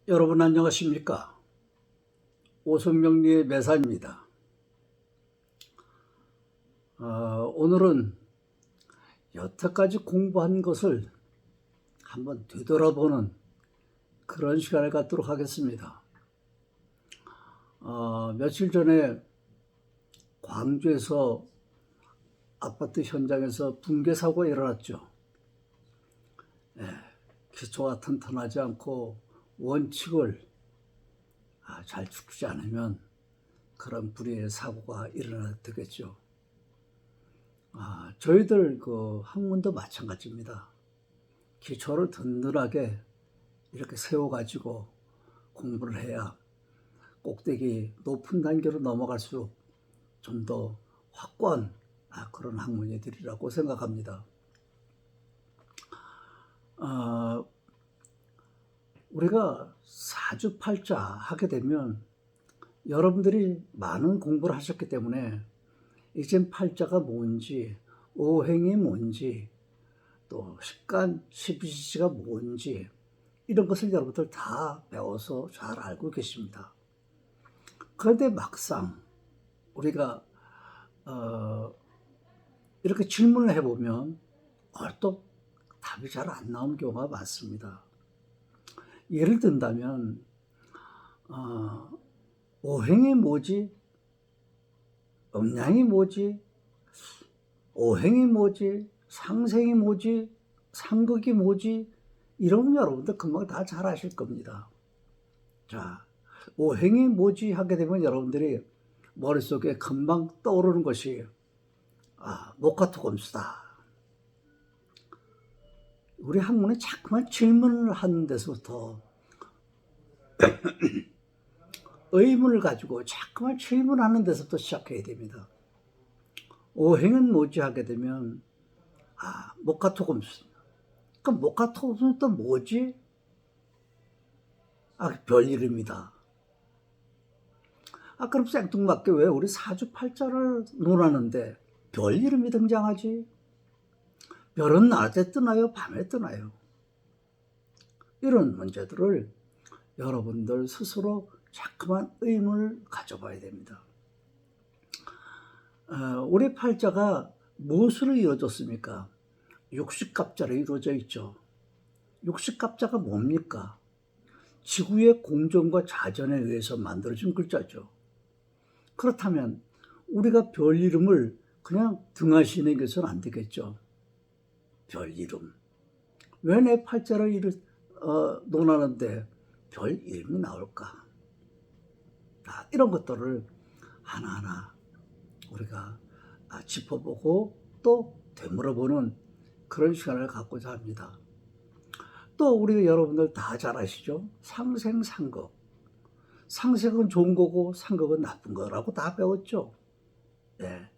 여러분 안녕하십니까? 오성명리의 매사입니다. 오늘은 여태까지 공부한 것을 한번 되돌아보는 그런 시간을 갖도록 하겠습니다. 며칠 전에 광주에서 아파트 현장에서 붕괴 사고가 일어났죠. 기초가 튼튼하지 않고 원칙을 잘 지키지 않으면 그런 불의의 사고가 일어나게 되겠죠. 저희들 그 학문도 마찬가지입니다. 기초를 든든하게 이렇게 세워가지고 공부를 해야 꼭대기 높은 단계로 넘어갈수록 좀 더 확고한 그런 학문이 되리라고 생각합니다. 우리가 사주팔자 하게 되면 여러분들이 많은 공부를 하셨기 때문에 이젠 팔자가 뭔지, 오행이 뭔지, 또 식간, 십이지가 뭔지 이런 것을 여러분들 다 배워서 잘 알고 계십니다. 그런데 막상 우리가 이렇게 질문을 해보면 또 답이 잘 안 나오는 경우가 많습니다. 예를 든다면 오행이 뭐지? 음양이 뭐지? 오행이 뭐지? 상생이 뭐지? 상극이 뭐지? 이러면 여러분들 금방 다 잘 아실 겁니다. 자, 오행이 뭐지? 하게 되면 여러분들이 머릿속에 금방 떠오르는 것이 목화토금수다. 우리 학문에 자꾸만 질문을 하는 데서부터 의문을 가지고 자꾸만 질문하는 데서부터 시작해야 됩니다. 오행은 뭐지 하게 되면 목화토금수. 그럼 목화토금수는 또 뭐지? 별 이름이다. 그럼 생뚱맞게 왜 우리 사주팔자를 논하는데 별 이름이 등장하지? 별은 낮에 뜨나요? 밤에 뜨나요? 이런 문제들을 여러분들 스스로 자꾸만 의문을 가져봐야 됩니다. 우리 팔자가 무엇으로 이루어졌습니까? 육식갑자로 이루어져 있죠. 육식갑자가 뭡니까? 지구의 공전과 자전에 의해서 만들어진 글자죠. 그렇다면 우리가 별 이름을 그냥 등하시는 것은 안 되겠죠. 별 이름. 왜 내 팔자를 논하는데 별 이름이 나올까? 이런 것들을 하나하나 우리가 짚어보고 또 되물어보는 그런 시간을 갖고자 합니다. 또 우리 여러분들 다 잘 아시죠? 상생상극. 상생은 좋은 거고 상극은 나쁜 거라고 다 배웠죠. 네.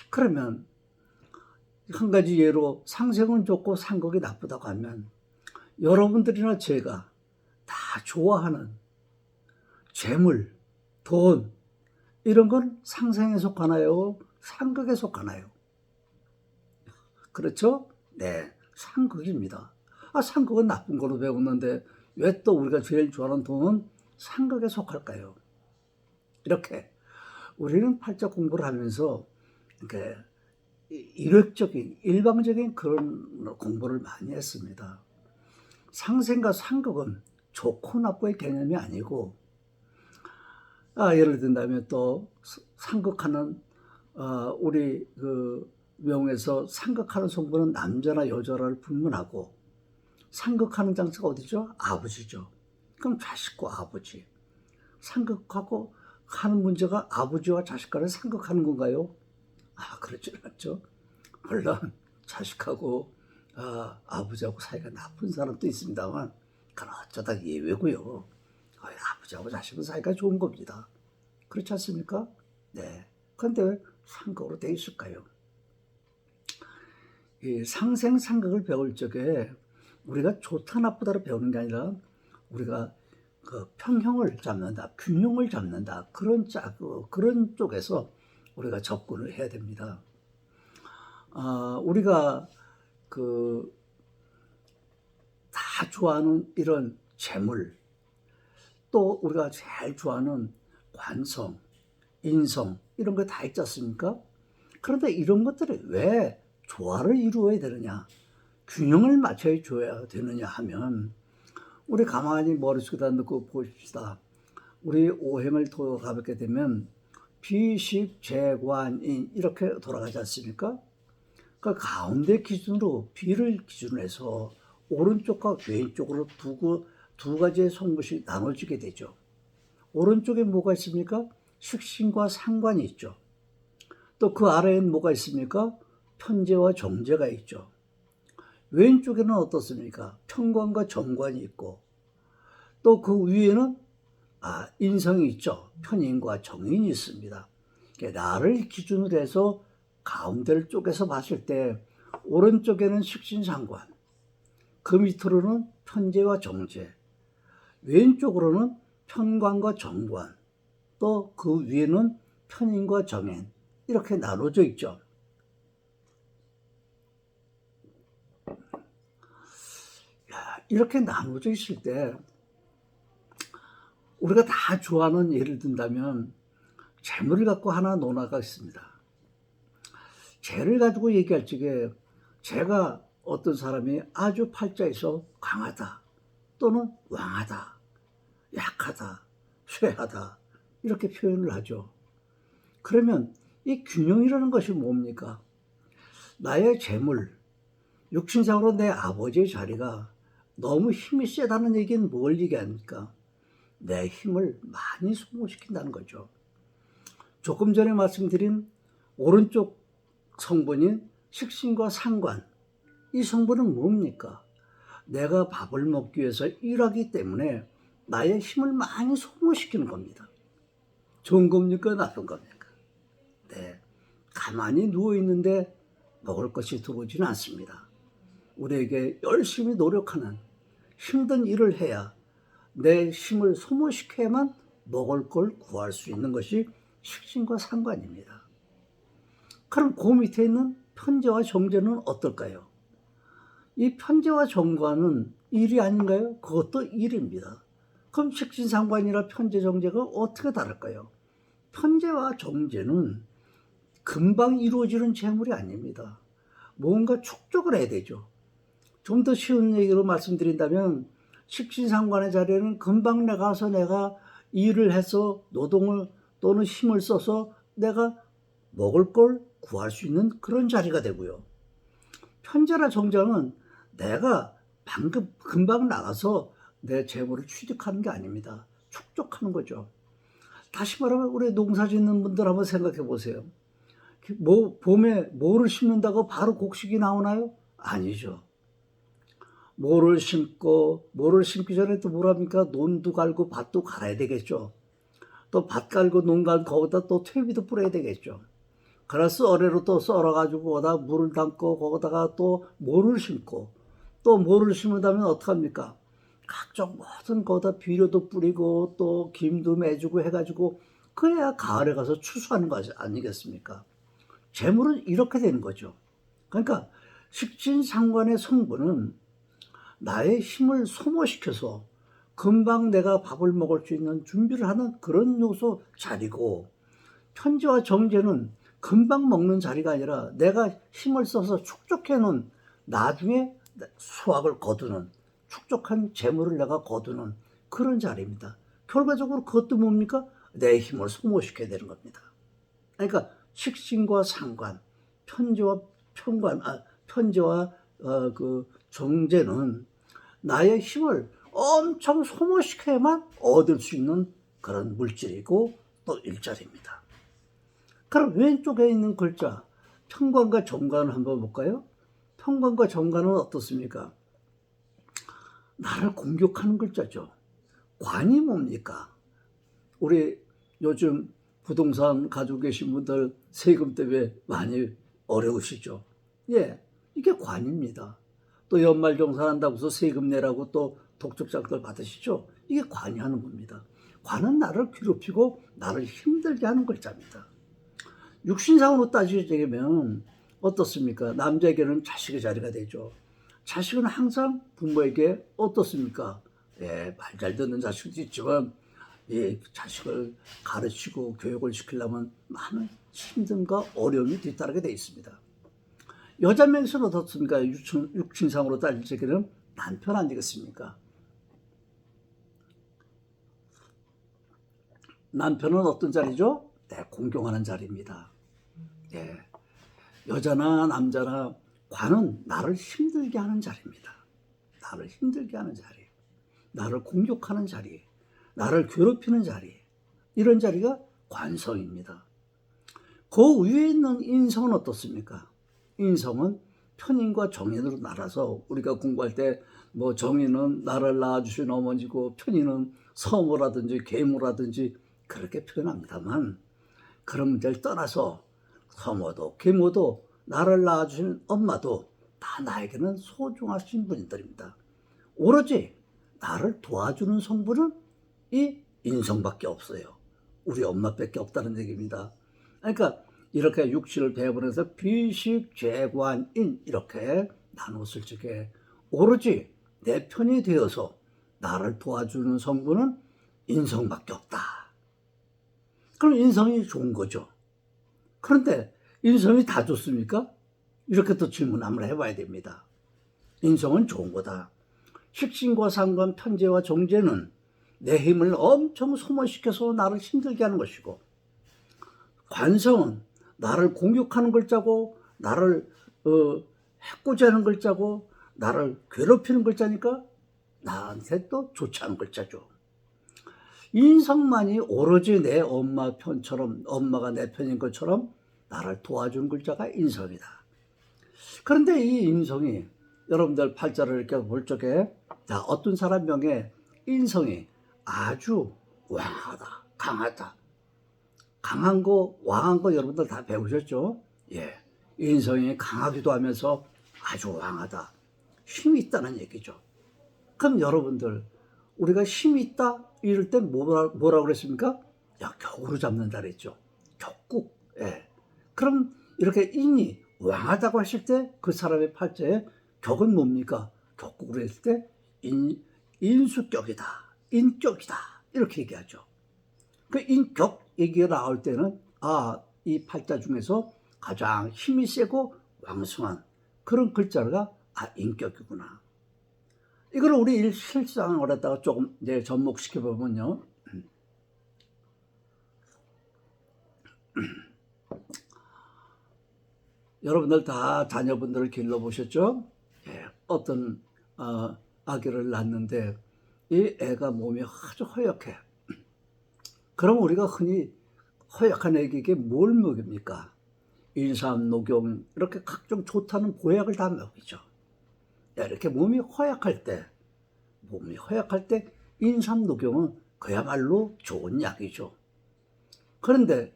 그러면 한 가지 예로 상생은 좋고 상극이 나쁘다고 하면 여러분들이나 제가 다 좋아하는 재물, 돈 이런 건 상생에 속하나요? 상극에 속하나요? 그렇죠? 네, 상극입니다. 상극은 나쁜 거로 배웠는데 왜 또 우리가 제일 좋아하는 돈은 상극에 속할까요? 이렇게 우리는 팔자 공부를 하면서 이렇게 일획적인, 일방적인 그런 공부를 많이 했습니다. 상생과 상극은 좋고 나쁘의 개념이 아니고, 예를 든다면 또 상극하는 우리 그 명에서 상극하는 성분은 남자나 여자를 불문하고 상극하는 장소가 어디죠? 아버지죠. 그럼 자식과 아버지. 상극하고 하는 문제가 아버지와 자식 간에 상극하는 건가요? 그렇지 않죠. 물론 자식하고 아버지하고 사이가 나쁜 사람도 있습니다만 그건 어쩌다 예외고요. 아버지하고 자식은 사이가 좋은 겁니다. 그렇지 않습니까? 네. 그런데 왜 상극으로 되어 있을까요? 이 상생상극을 배울 적에 우리가 좋다 나쁘다를 배우는 게 아니라 우리가 그 평형을 잡는다, 균형을 잡는다 그런 쪽에서 우리가 접근을 해야 됩니다. 우리가 다 좋아하는 이런 재물, 또 우리가 제일 좋아하는 관성, 인성 이런 거 다 있지 않습니까? 그런데 이런 것들이 왜 조화를 이루어야 되느냐, 균형을 맞춰 줘야 되느냐 하면 우리 가만히 머릿속에다 넣고 보십시다. 우리 오행을 돌아가게 되면 비식, 재관인 이렇게 돌아가지 않습니까? 그 가운데 기준으로 비를 기준으로 해서 오른쪽과 왼쪽으로 두 가지의 성분이 나눠지게 되죠. 오른쪽에 뭐가 있습니까? 식신과 상관이 있죠. 또 그 아래엔 뭐가 있습니까? 편재와 정제가 있죠. 왼쪽에는 어떻습니까? 편관과 정관이 있고, 또 그 위에는 인성이 있죠. 편인과 정인이 있습니다. 나를 기준으로 해서 가운데를 쪼개서 봤을 때 오른쪽에는 식신상관, 그 밑으로는 편재와 정제, 왼쪽으로는 편관과 정관, 또 그 위에는 편인과 정인 이렇게 나눠져 있죠. 이렇게 나눠져 있을 때 우리가 다 좋아하는 예를 든다면 재물을 갖고 하나 논하가 있습니다. 재를 가지고 얘기할 적에 재가 어떤 사람이 아주 팔자에서 강하다 또는 왕하다, 약하다, 쇠하다 이렇게 표현을 하죠. 그러면 이 균형이라는 것이 뭡니까? 나의 재물, 육신상으로 내 아버지의 자리가 너무 힘이 세다는 얘기는 뭘 얘기합니까? 내 힘을 많이 소모시킨다는 거죠. 조금 전에 말씀드린 오른쪽 성분인 식신과 상관, 이 성분은 뭡니까? 내가 밥을 먹기 위해서 일하기 때문에 나의 힘을 많이 소모시키는 겁니다. 좋은 겁니까? 나쁜 겁니까? 네, 가만히 누워있는데 먹을 것이 들어오지는 않습니다. 우리에게 열심히 노력하는 힘든 일을 해야 내 힘을 소모시켜야만 먹을 걸 구할 수 있는 것이 식신과 상관입니다. 그럼 그 밑에 있는 편재와 정제는 어떨까요? 이 편재와 정관은 일이 아닌가요? 그것도 일입니다. 그럼 식신상관이나 편재, 정제가 어떻게 다를까요? 편재와 정제는 금방 이루어지는 재물이 아닙니다. 뭔가 축적을 해야 되죠. 좀 더 쉬운 얘기로 말씀드린다면 식신상관의 자리에는 금방 나가서 내가 일을 해서 노동을 또는 힘을 써서 내가 먹을 걸 구할 수 있는 그런 자리가 되고요. 편재나 정제는 내가 방금 금방 나가서 내 재물을 취득하는 게 아닙니다. 축적하는 거죠. 다시 말하면 우리 농사 짓는 분들 한번 생각해 보세요. 봄에 뭐를 심는다고 바로 곡식이 나오나요? 아니죠. 뭐를 심기 전에 또 뭐랍니까? 논도 갈고 밭도 갈아야 되겠죠. 또 밭 갈고 논 갈고 거기다 또 퇴비도 뿌려야 되겠죠. 그래서 어뢰로 또 썰어가지고 거기다 물을 담고 거기다가 또 모를 심고 또 모를 심으다면 어떡합니까? 각종 모든 거기다 비료도 뿌리고 또 김도 매주고 해가지고 그래야 가을에 가서 추수하는 거 아니겠습니까? 재물은 이렇게 되는 거죠. 그러니까 식신상관의 성분은 나의 힘을 소모시켜서 금방 내가 밥을 먹을 수 있는 준비를 하는 그런 요소 자리고, 편재와 정제는 금방 먹는 자리가 아니라 내가 힘을 써서 축적해 놓은 나중에 수확을 거두는, 축적한 재물을 내가 거두는 그런 자리입니다. 결과적으로 그것도 뭡니까? 내 힘을 소모시켜야 되는 겁니다. 그러니까 식신과 상관, 편재와 그 정제는 나의 힘을 엄청 소모시켜야만 얻을 수 있는 그런 물질이고 또 일자리입니다. 그럼 왼쪽에 있는 글자 편관과 정관을 한번 볼까요? 편관과 정관은 어떻습니까? 나를 공격하는 글자죠. 관이 뭡니까? 우리 요즘 부동산 가지고 계신 분들 세금 때문에 많이 어려우시죠? 예, 이게 관입니다. 또 연말정산한다고 해서 세금 내라고 또 독촉장들 받으시죠? 이게 관이 하는 겁니다. 관은 나를 괴롭히고 나를 힘들게 하는 글자입니다. 육신상으로 따지자면 어떻습니까? 남자에게는 자식의 자리가 되죠. 자식은 항상 부모에게 어떻습니까? 예, 말 잘 듣는 자식도 있지만 이 자식을 가르치고 교육을 시키려면 많은 힘듦과 어려움이 뒤따르게 돼 있습니다. 여자 명수는 어떻습니까? 육친상으로 따질 적에는 남편 아니겠습니까? 남편은 어떤 자리죠? 네, 공경하는 자리입니다. 예, 여자나 남자나 관은 나를 힘들게 하는 자리입니다. 나를 힘들게 하는 자리, 나를 공격하는 자리, 나를 괴롭히는 자리, 이런 자리가 관성입니다. 그 위에 있는 인성은 어떻습니까? 인성은 편인과 정인으로 나눠서 우리가 공부할 때 뭐 정인은 나를 낳아주신 어머니고 편인은 성우라든지 계모라든지 그렇게 표현합니다만, 그런 문제를 떠나서 성우도 계모도 나를 낳아주신 엄마도 다 나에게는 소중하신 분들입니다. 오로지 나를 도와주는 성분은 이 인성밖에 없어요. 우리 엄마밖에 없다는 얘기입니다. 그러니까 이렇게 육신을 배분해서 비식, 재관,인 이렇게 나눴을 적에 오로지 내 편이 되어서 나를 도와주는 성분은 인성밖에 없다. 그럼 인성이 좋은 거죠. 그런데 인성이 다 좋습니까? 이렇게 또 질문 한번 해봐야 됩니다. 인성은 좋은 거다. 식신과 상관, 편재와 정재는 내 힘을 엄청 소모시켜서 나를 힘들게 하는 것이고, 관성은 나를 공격하는 글자고 나를 해코지하는 글자고 나를 괴롭히는 글자니까 나한테 또 좋지 않은 글자죠. 인성만이 오로지 내 엄마 편처럼, 엄마가 내 편인 것처럼 나를 도와준 글자가 인성이다. 그런데 이 인성이 여러분들 팔자를 이렇게 볼 적에 어떤 사람 명에 인성이 아주 왕하다, 강하다. 강한 거, 왕한 거 여러분들 다 배우셨죠? 예. 인성이 강하기도 하면서 아주 왕하다. 힘이 있다는 얘기죠. 그럼 여러분들, 우리가 힘이 있다? 이럴 때 뭐라고 그랬습니까? 야, 격으로 잡는다 그랬죠. 격국. 예. 그럼 이렇게 인이 왕하다고 하실 때 그 사람의 팔자에 격은 뭡니까? 격국으로 했을 때 인수격이다. 인격이다. 이렇게 얘기하죠. 그 인격 얘기가 나올 때는 이 팔자 중에서 가장 힘이 세고 왕성한 그런 글자가 인격이구나. 이걸 우리 실생활에다가 조금 이제 접목시켜 보면요. 여러분들 다 자녀분들을 길러보셨죠? 예, 어떤 아기를 낳는데 이 애가 몸이 아주 허약해. 그럼 우리가 흔히 허약한 애에게 뭘 먹입니까? 인삼, 녹용 이렇게 각종 좋다는 보약을 다 먹이죠. 이렇게 몸이 허약할 때 인삼, 녹용은 그야말로 좋은 약이죠. 그런데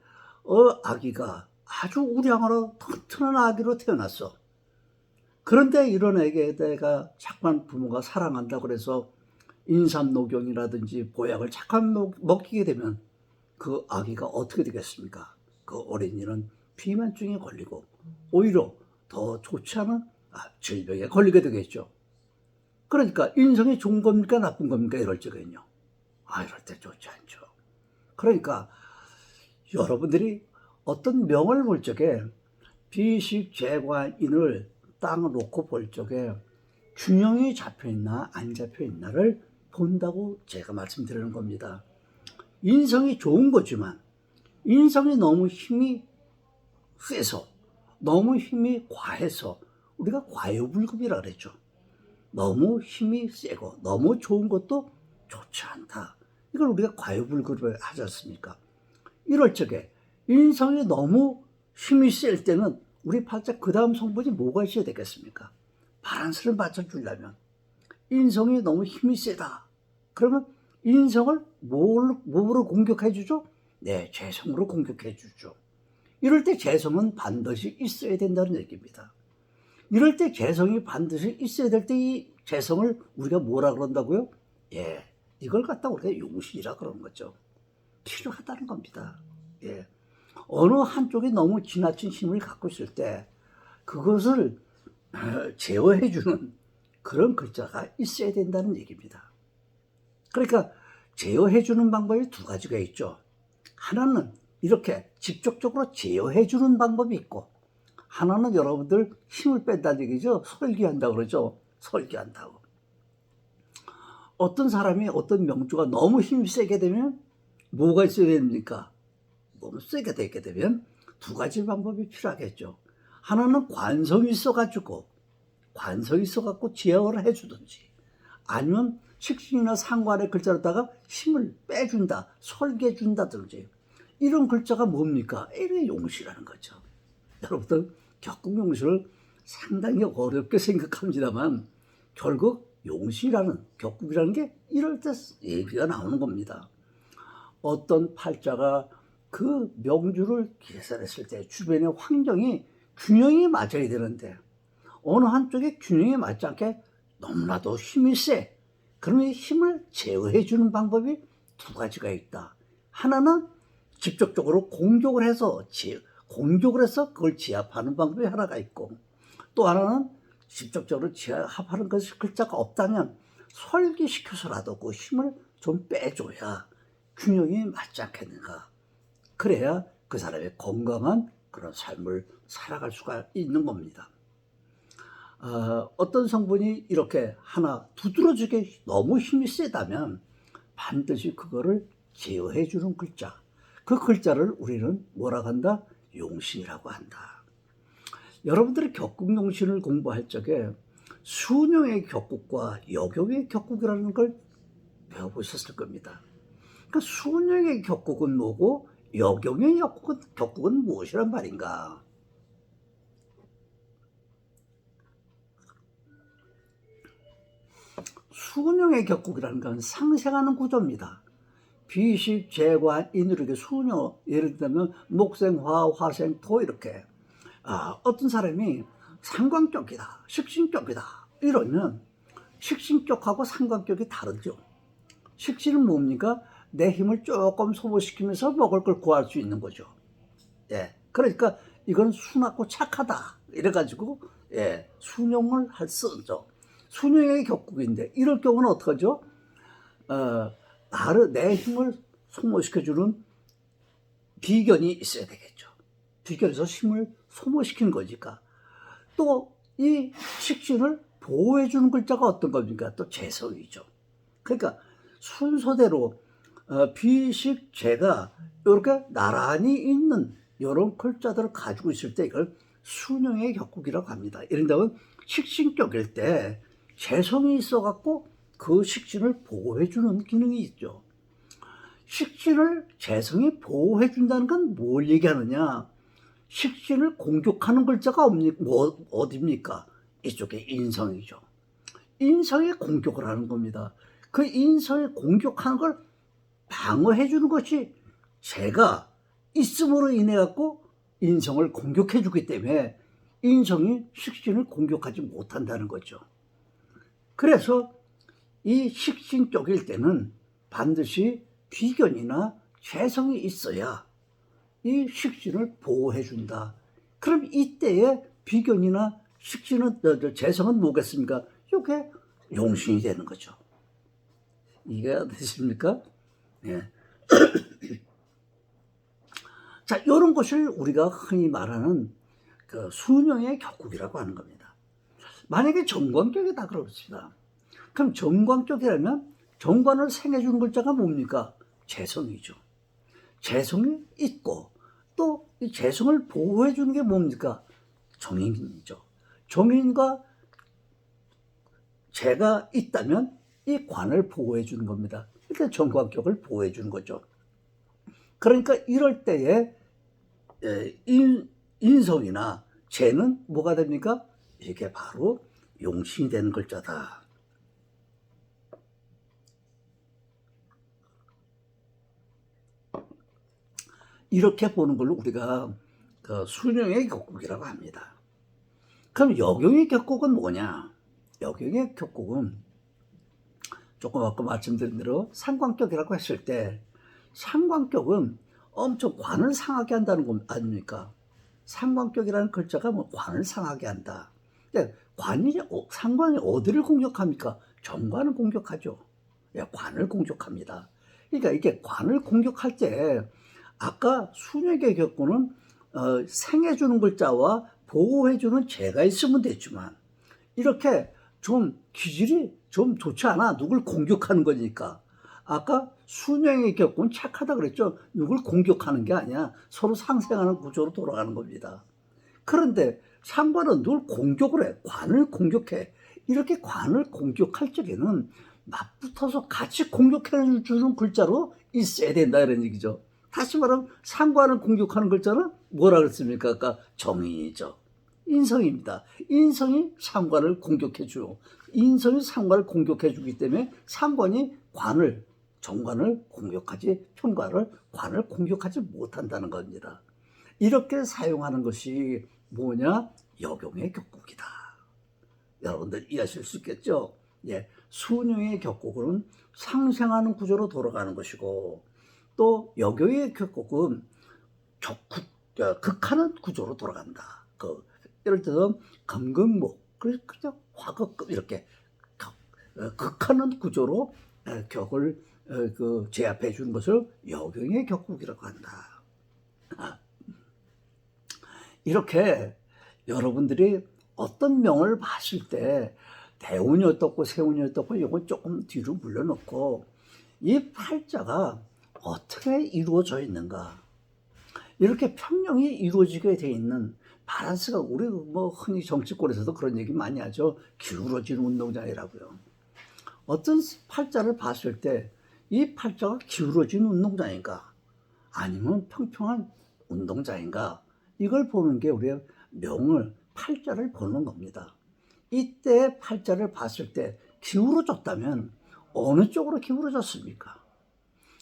아기가 아주 우량하고 튼튼한 아기로 태어났어. 그런데 이런 애에게 내가 자꾸만 부모가 사랑한다고 그래서 인삼, 녹용이라든지 보약을 자꾸만 먹이게 되면 그 아기가 어떻게 되겠습니까? 그 어린이는 비만증에 걸리고 오히려 더 좋지 않은 질병에 걸리게 되겠죠. 그러니까 인성이 좋은 겁니까? 나쁜 겁니까? 이럴 적은요. 이럴 때 좋지 않죠. 그러니까 여러분들이 어떤 명을 볼 적에 비식, 재관인을 딱 놓고 볼 적에 균형이 잡혀있나 안 잡혀있나를 본다고 제가 말씀드리는 겁니다. 인성이 좋은 거지만 인성이 너무 힘이 세서 너무 힘이 과해서 우리가 과유불급이라 그랬죠. 너무 힘이 세고 너무 좋은 것도 좋지 않다. 이걸 우리가 과유불급을 하지 않습니까? 이럴 적에 인성이 너무 힘이 셀 때는 우리 팔자 그 다음 성분이 뭐가 있어야 되겠습니까? 바란스를 맞춰주려면 인성이 너무 힘이 세다. 그러면 인성을 뭐로 공격해 주죠? 네, 재성으로 공격해 주죠. 이럴 때 재성은 반드시 있어야 된다는 얘기입니다. 이럴 때 재성이 반드시 있어야 될 때 이 재성을 우리가 뭐라 그런다고요? 예, 이걸 갖다 우리가 용신이라 그러는 거죠. 필요하다는 겁니다. 예, 어느 한쪽이 너무 지나친 힘을 갖고 있을 때 그것을 제어해 주는 그런 글자가 있어야 된다는 얘기입니다. 그러니까 제어해 주는 방법이 두 가지가 있죠. 하나는 이렇게 직접적으로 제어해 주는 방법이 있고, 하나는 여러분들 힘을 뺀다는 얘기죠. 설계한다고 그러죠. 설계한다고. 어떤 사람이 어떤 명주가 너무 힘이 세게 되면 뭐가 있어야 됩니까? 너무 세게 되게 되면 두 가지 방법이 필요하겠죠. 하나는 관성이 있어가지고 제어를 해주든지, 아니면 식신이나 상관의 글자로다가 힘을 빼준다, 설계준다든지. 이런 글자가 뭡니까? 이게 용시라는 거죠. 여러분들 격국용시를 상당히 어렵게 생각합니다만 결국 용시라는, 격국이라는 게 이럴 때 얘기가 나오는 겁니다. 어떤 팔자가 그 명주를 계산했을 때 주변의 환경이 균형이 맞아야 되는데 어느 한쪽에 균형이 맞지 않게 너무나도 힘이 세. 그러면 힘을 제어해 주는 방법이 두 가지가 있다. 하나는 직접적으로 공격을 해서 그걸 제압하는 방법이 하나가 있고, 또 하나는 직접적으로 제압하는 것이 글자가 없다면 설계시켜서라도 그 힘을 좀 빼줘야 균형이 맞지 않겠는가. 그래야 그 사람의 건강한 그런 삶을 살아갈 수가 있는 겁니다. 어떤 성분이 이렇게 하나 두드러지게 너무 힘이 세다면 반드시 그거를 제어해 주는 글자, 그 글자를 우리는 뭐라고 한다? 용신이라고 한다. 여러분들이 격국용신을 공부할 적에 수뇽의 격국과 역용의 격국이라는 걸 배워보셨을 겁니다. 그러니까 수뇽의 격국은 뭐고 역용의 격국은 무엇이란 말인가? 수뇽의 격국이라는 건 상생하는 구조입니다. 비식, 재관, 인으로 수뇽, 예를 들면 목생, 화, 화생, 토 이렇게. 어떤 사람이 상관격이다, 식신격이다 이러면 식신격하고 상관격이 다르죠. 식신은 뭡니까? 내 힘을 조금 소모시키면서 먹을 걸 구할 수 있는 거죠. 예, 그러니까 이건 순하고 착하다 이래가지고 수뇽을 쓰죠. 수뇽의 격국인데 이럴 경우는 어떡하죠? 내 힘을 소모시켜주는 비견이 있어야 되겠죠. 비견에서 힘을 소모시키는 거니까. 또 이 식신을 보호해주는 글자가 어떤 겁니까? 또 재성이죠. 그러니까 순서대로 비식, 재가 이렇게 나란히 있는 이런 글자들을 가지고 있을 때 이걸 수뇽의 격국이라고 합니다. 예를 들면 식신격일 때 재성이 있어갖고 그 식신을 보호해주는 기능이 있죠. 식신을 재성이 보호해준다는 건 뭘 얘기하느냐? 식신을 공격하는 글자가 어디입니까? 이쪽에 인성이죠. 인성에 공격을 하는 겁니다. 그 인성에 공격하는 걸 방어해주는 것이 재가 있음으로 인해 갖고 인성을 공격해주기 때문에 인성이 식신을 공격하지 못한다는 거죠. 그래서 이 식신격일 때는 반드시 비견이나 재성이 있어야 이 식신을 보호해준다. 그럼 이때에 비견이나 식신은, 재성은 뭐겠습니까? 이게 용신이 되는 거죠. 이해가 되십니까? 예. 자, 이런 것을 우리가 흔히 말하는 그 수뇽의 격국이라고 하는 겁니다. 만약에 정관격이다 그럽시다. 그럼 정관격이라면 정관을 생해주는 글자가 뭡니까? 재성이죠. 재성이 있고 또 이 재성을 보호해주는 게 뭡니까? 정인이죠. 정인과 재가 있다면 이 관을 보호해주는 겁니다. 이렇게 정관격을 보호해주는 거죠. 그러니까 이럴 때에 인성이나 재는 뭐가 됩니까? 이게 바로 용신이 되는 글자다. 이렇게 보는 걸로 우리가 그 수뇽의 격국이라고 합니다. 그럼 역용의 격국은 뭐냐? 역용의 격국은 조금 아까 말씀드린 대로 상관격이라고 했을 때 상관격은 엄청 관을 상하게 한다는 것 아닙니까? 상관격이라는 글자가 뭐 관을 상하게 한다. 근데 상관이 어디를 공격합니까? 정관을 공격하죠. 예, 관을 공격합니다. 그러니까 이게 관을 공격할 때 아까 순역의 격구는 생해주는 글자와 보호해주는 재가 있으면 됐지만 이렇게 좀 기질이 좀 좋지 않아. 누굴 공격하는 거니까. 아까 순영의 격구는 착하다 그랬죠. 누굴 공격하는 게 아니야. 서로 상생하는 구조로 돌아가는 겁니다. 그런데 상관은 누굴 공격을 해. 관을 공격해. 이렇게 관을 공격할 적에는 맞붙어서 같이 공격해 주는 글자로 있어야 된다 이런 얘기죠. 다시 말하면 상관을 공격하는 글자는 뭐라 그랬습니까? 아까 정인이죠. 인성입니다. 인성이 상관을 공격해 주고 인성이 상관을 공격해 주기 때문에 상관이 관을 정관을 공격하지 편관을 관을 공격하지 못한다는 겁니다. 이렇게 사용하는 것이 뭐냐? 역용의 격국이다. 여러분들 이해하실 수 있겠죠? 예, 순용의 격국은 상생하는 구조로 돌아가는 것이고 또 역용의 격국은 극하는 구조로 돌아간다. 예를 들어서 금극목, 그냥 화극급 이렇게 극하는 구조로 격을 제압해 주는 것을 역용의 격국이라고 한다. 이렇게 여러분들이 어떤 명을 봤을 때 대운이 어떻고 세운이 어떻고 이건 조금 뒤로 물려놓고 이 팔자가 어떻게 이루어져 있는가, 이렇게 평형이 이루어지게 돼 있는 바란스가, 우리 뭐 흔히 정치권에서도 그런 얘기 많이 하죠. 기울어진 운동장이라고요. 어떤 팔자를 봤을 때 이 팔자가 기울어진 운동장인가 아니면 평평한 운동장인가, 이걸 보는 게 우리가 명을 팔자를 보는 겁니다. 이때 팔자를 봤을 때 기울어졌다면 어느 쪽으로 기울어졌습니까?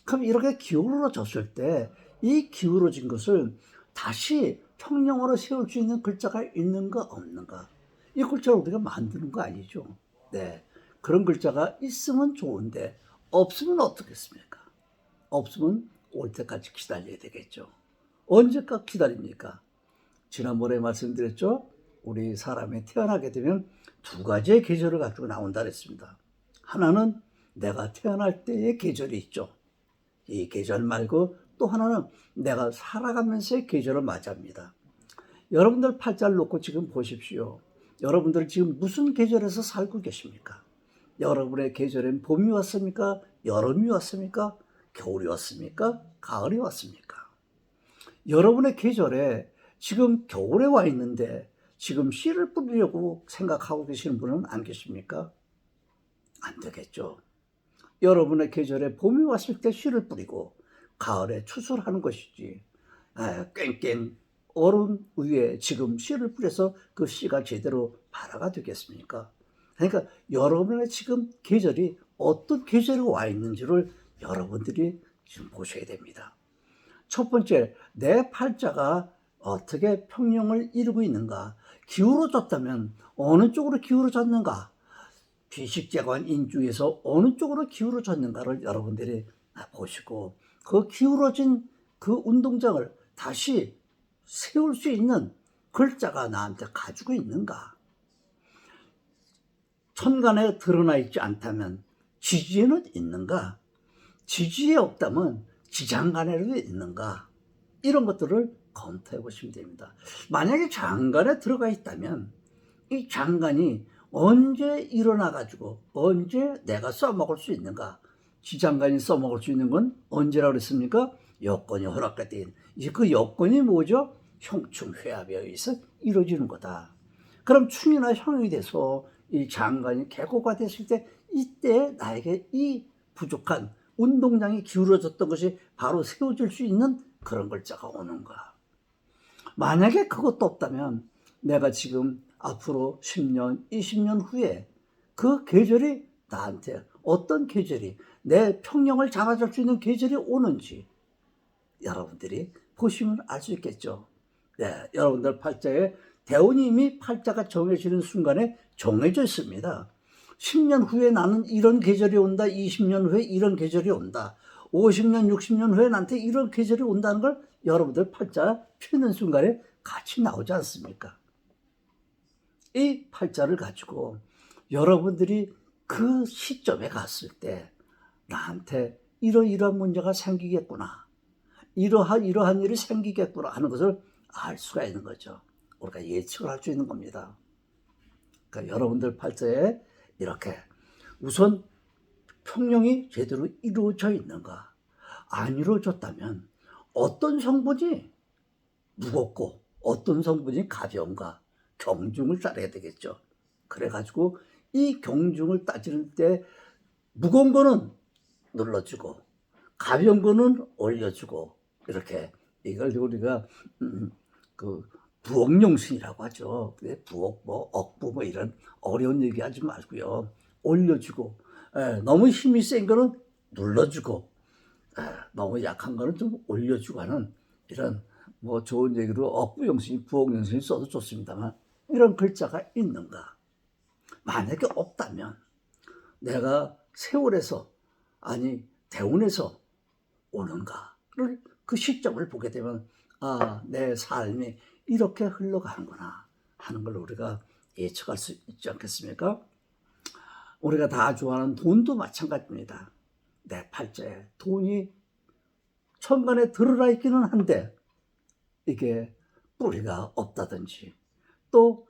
그럼 이렇게 기울어졌을 때 이 기울어진 것을 다시 평형으로 세울 수 있는 글자가 있는가 없는가, 이 글자를 우리가 만드는 거 아니죠. 네, 그런 글자가 있으면 좋은데 없으면 어떻겠습니까? 없으면 올 때까지 기다려야 되겠죠. 언제까지 기다립니까? 지난번에 말씀드렸죠. 우리 사람이 태어나게 되면 두 가지의 계절을 가지고 나온다 그랬습니다. 하나는 내가 태어날 때의 계절이 있죠. 이 계절 말고 또 하나는 내가 살아가면서의 계절을 맞이합니다. 여러분들 팔자를 놓고 지금 보십시오. 여러분들 지금 무슨 계절에서 살고 계십니까? 여러분의 계절엔 봄이 왔습니까? 여름이 왔습니까? 겨울이 왔습니까? 가을이 왔습니까? 여러분의 계절에 지금 겨울에 와 있는데 지금 씨를 뿌리려고 생각하고 계시는 분은 안 계십니까? 안 되겠죠. 여러분의 계절에 봄이 왔을 때 씨를 뿌리고 가을에 추수하는 것이지, 꽹꽹 얼음 위에 지금 씨를 뿌려서 그 씨가 제대로 발화가 되겠습니까? 그러니까 여러분의 지금 계절이 어떤 계절에 와 있는지를 여러분들이 지금 보셔야 됩니다. 첫 번째, 내 팔자가 어떻게 평형을 이루고 있는가, 기울어졌다면 어느 쪽으로 기울어졌는가, 비식재관 인중에서 어느 쪽으로 기울어졌는가를 여러분들이 보시고 그 기울어진 그 운동장을 다시 세울 수 있는 글자가 나한테 가지고 있는가. 천간에 드러나 있지 않다면 지지에는 있는가, 지지에 없다면 지장간에도 있는가, 이런 것들을 검토해 보시면 됩니다. 만약에 장간에 들어가 있다면 이 장간이 언제 일어나 가지고 언제 내가 써먹을 수 있는가. 지장간이 써먹을 수 있는 건 언제라고 그랬습니까? 여건이 허락할 때. 이제 그 여건이 뭐죠? 형충회합에 의해서 이루어지는 거다. 그럼 충이나 형이 돼서 이 장간이 개고가 됐을 때 이때 나에게 이 부족한 운동장이 기울어졌던 것이 바로 세워질 수 있는 그런 글자가 오는가. 만약에 그것도 없다면 내가 지금 앞으로 10년, 20년 후에 그 계절이 나한테 어떤 계절이 내 평형을 잡아줄 수 있는 계절이 오는지 여러분들이 보시면 알 수 있겠죠. 네, 여러분들 팔자에 대운이 이미 팔자가 정해지는 순간에 정해져 있습니다. 10년 후에 나는 이런 계절이 온다, 20년 후에 이런 계절이 온다, 50년, 60년 후에 나한테 이런 계절이 온다는 걸 여러분들 팔자 펴는 순간에 같이 나오지 않습니까? 이 팔자를 가지고 여러분들이 그 시점에 갔을 때 나한테 이러이러한 문제가 생기겠구나. 이러한 일이 생기겠구나 하는 것을 알 수가 있는 거죠. 우리가 예측을 할 수 있는 겁니다. 그러니까 여러분들 팔자에 이렇게 우선 평령이 제대로 이루어져 있는가? 안 이루어졌다면 어떤 성분이 무겁고 어떤 성분이 가벼운가? 경중을 따라야 되겠죠. 그래가지고 이 경중을 따지는 때 무거운 거는 눌러주고 가벼운 거는 올려주고 이렇게 이걸 우리가 그 부엌용신이라고 하죠. 부엌 뭐 억부 뭐 이런 어려운 얘기하지 말고요. 올려주고 너무 힘이 센 거는 눌러주고 너무 약한 거는 좀 올려주고 하는 이런 뭐 좋은 얘기로 억부용신, 부엌용신이 써도 좋습니다만 이런 글자가 있는가? 만약에 없다면 내가 세월에서 아니 대운에서 오는가를 그 시점을 보게 되면 내 삶이 이렇게 흘러가는구나 하는 걸 우리가 예측할 수 있지 않겠습니까? 우리가 다 좋아하는 돈도 마찬가지입니다. 내 팔자에 돈이 천간에 들어라 있기는 한데 이게 뿌리가 없다든지 또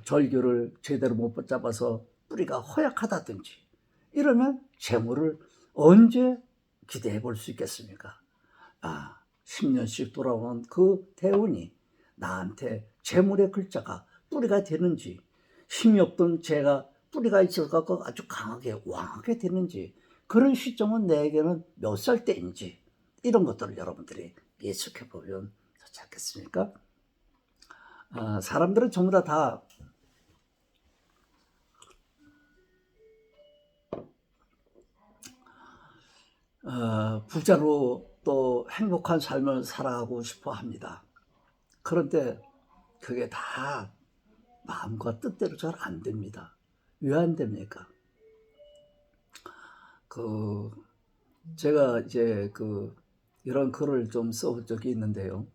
절교를 제대로 못 붙잡아서 뿌리가 허약하다든지 이러면 재물을 언제 기대해 볼 수 있겠습니까? 10년씩 돌아오는 그 대운이 나한테 재물의 글자가 뿌리가 되는지 힘이 없던 제가 뿌리가 있어서 아주 강하게 왕하게 되는지 그런 시점은 내게는 몇 살 때인지 이런 것들을 여러분들이 예측해 보면 좋지 않겠습니까? 사람들은 전부 다 부자로 또 행복한 삶을 살아가고 싶어 합니다. 그런데 그게 다 마음과 뜻대로 잘 안 됩니다. 왜 안 됩니까? 제가 이제 이런 글을 좀 써본 적이 있는데요.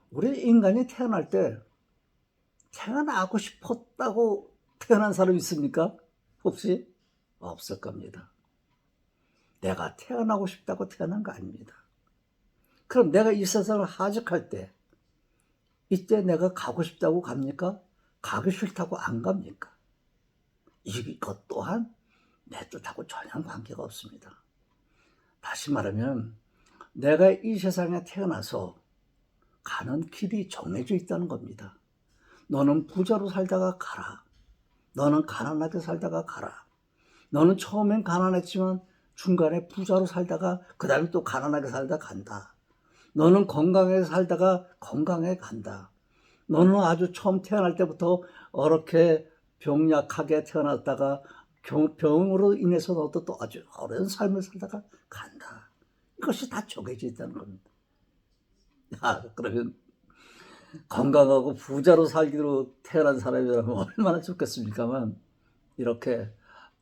우리 인간이 태어날 때 태어나고 싶었다고 태어난 사람 있습니까? 혹시? 없을 겁니다. 내가 태어나고 싶다고 태어난 거 아닙니다. 그럼 내가 이 세상을 하직할 때 이때 내가 가고 싶다고 갑니까? 가기 싫다고 안 갑니까? 이것 또한 내 뜻하고 전혀 관계가 없습니다. 다시 말하면 내가 이 세상에 태어나서 가는 길이 정해져 있다는 겁니다. 너는 부자로 살다가 가라. 너는 가난하게 살다가 가라. 너는 처음엔 가난했지만 중간에 부자로 살다가 그 다음에 또 가난하게 살다 간다. 너는 건강하게 살다가 건강하게 간다. 너는 아주 처음 태어날 때부터 어렵게 병약하게 태어났다가 병으로 인해서 너도 또 아주 어려운 삶을 살다가 간다. 이것이 다 정해져 있다는 겁니다. 그러면 건강하고 부자로 살기로 태어난 사람이라면 얼마나 좋겠습니까만 이렇게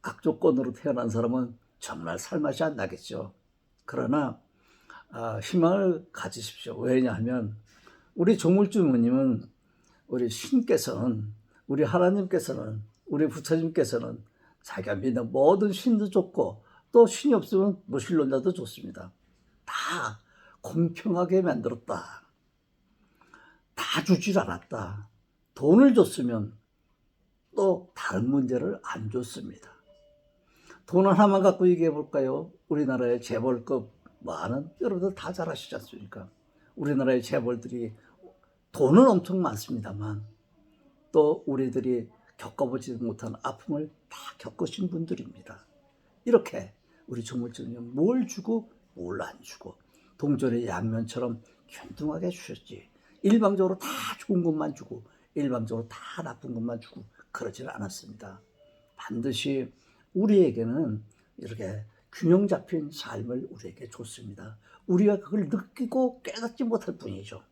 악조건으로 태어난 사람은 정말 살맛이 안 나겠죠. 그러나 희망을 가지십시오. 왜냐하면 우리 조물주님은 우리 신께서는 우리 하나님께서는 우리 부처님께서는 자기가 믿는 모든 신도 좋고 또 신이 없으면 무신론자도 좋습니다. 다 공평하게 만들었다. 다 주질 않았다. 돈을 줬으면 또 다른 문제를 안 줬습니다. 돈 하나만 갖고 얘기해 볼까요? 우리나라의 재벌급 많은 여러분들 다 잘 아시지 않습니까? 우리나라의 재벌들이 돈은 엄청 많습니다만 또 우리들이 겪어보지 못한 아픔을 다 겪으신 분들입니다. 이렇게 우리 조물주님 뭘 주고 뭘 안 주고 동전의 양면처럼 균등하게 주셨지. 일방적으로 다 좋은 것만 주고 일방적으로 다 나쁜 것만 주고 그러지는 않았습니다. 반드시 우리에게는 이렇게 균형 잡힌 삶을 우리에게 줬습니다. 우리가 그걸 느끼고 깨닫지 못할 뿐이죠.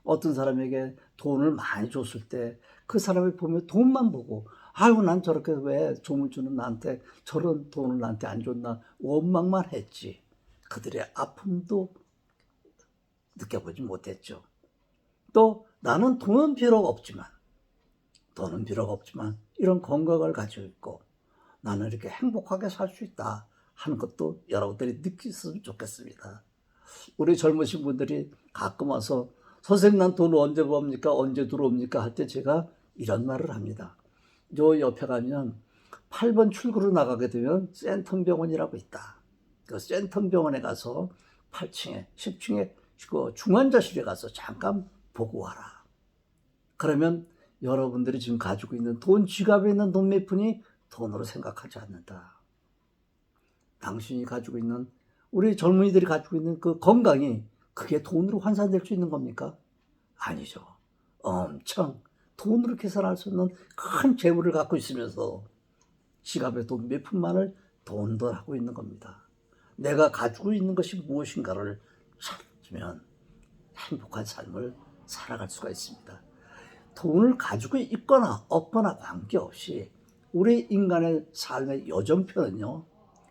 어떤 사람에게 돈을 많이 줬을 때 그 사람을 보면 돈만 보고 아유 난 저렇게 왜 조물주는 나한테 저런 돈을 나한테 안 줬나 원망만 했지. 그들의 아픔도 느껴보지 못했죠. 또 나는 돈은 비록 없지만 이런 건강을 가지고 있고 나는 이렇게 행복하게 살 수 있다 하는 것도 여러분들이 느끼셨으면 좋겠습니다. 우리 젊으신 분들이 가끔 와서 선생님 난 돈 언제 법니까? 언제 들어옵니까? 할 때 제가 이런 말을 합니다. 요 옆에 가면 8번 출구로 나가게 되면 센텀병원이라고 있다. 그 센텀병원에 가서 8층에 10층에 그 중환자실에 가서 잠깐 보고 와라. 그러면 여러분들이 지금 가지고 있는 돈, 지갑에 있는 돈 몇 푼이 돈으로 생각하지 않는다. 당신이 가지고 있는, 우리 젊은이들이 가지고 있는 그 건강이 그게 돈으로 환산될 수 있는 겁니까? 아니죠. 엄청 돈으로 계산할 수 있는 큰 재물을 갖고 있으면서 지갑에 돈 몇 푼만을 돈도 하고 있는 겁니다. 내가 가지고 있는 것이 무엇인가를 찾으면 행복한 삶을 살아갈 수가 있습니다. 돈을 가지고 있거나 없거나 관계없이 우리 인간의 삶의 여정편은요,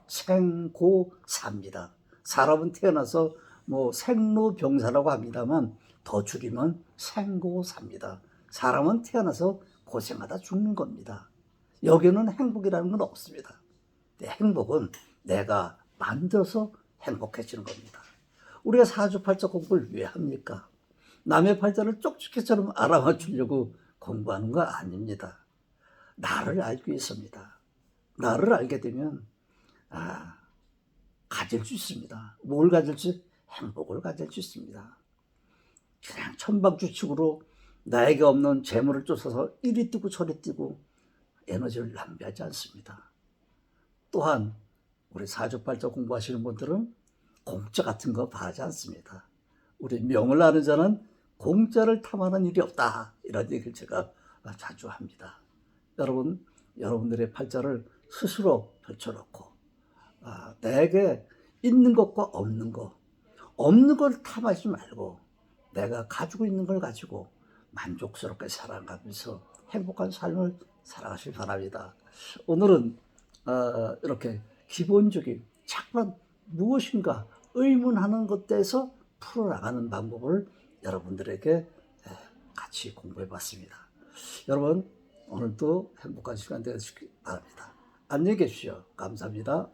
생고사입니다. 사람은 태어나서 뭐 생로병사라고 합니다만 더 줄이면 생고사입니다. 사람은 태어나서 고생하다 죽는 겁니다. 여기는 행복이라는 건 없습니다. 행복은 내가 만들어서 행복해지는 겁니다. 우리가 사주팔자 공부를 왜 합니까? 남의 팔자를 쪽집게처럼 알아맞추려고 공부하는 거 아닙니다. 나를 알기 위해서입니다. 나를 알게 되면 가질 수 있습니다. 뭘 가질지? 행복을 가질 수 있습니다. 그냥 천방지축으로 나에게 없는 재물을 쫓아서 이리 뛰고 저리 뛰고 에너지를 낭비하지 않습니다. 또한 우리 사주팔자 공부하시는 분들은 공짜 같은 거 바라지 않습니다. 우리 명을 아는 자는 공짜를 탐하는 일이 없다. 이런 얘기를 제가 자주 합니다. 여러분들의 팔자를 스스로 펼쳐놓고 내게 있는 것과 없는 걸 탐하지 말고 내가 가지고 있는 걸 가지고 만족스럽게 살아가면서 행복한 삶을 살아가시기 바랍니다. 오늘은 이렇게 기본적인 자꾸만 무엇인가 의문하는 것에서 풀어나가는 방법을 여러분들에게 같이 공부해 봤습니다. 여러분 오늘도 행복한 시간 되시기 바랍니다. 안녕히 계십시오. 감사합니다.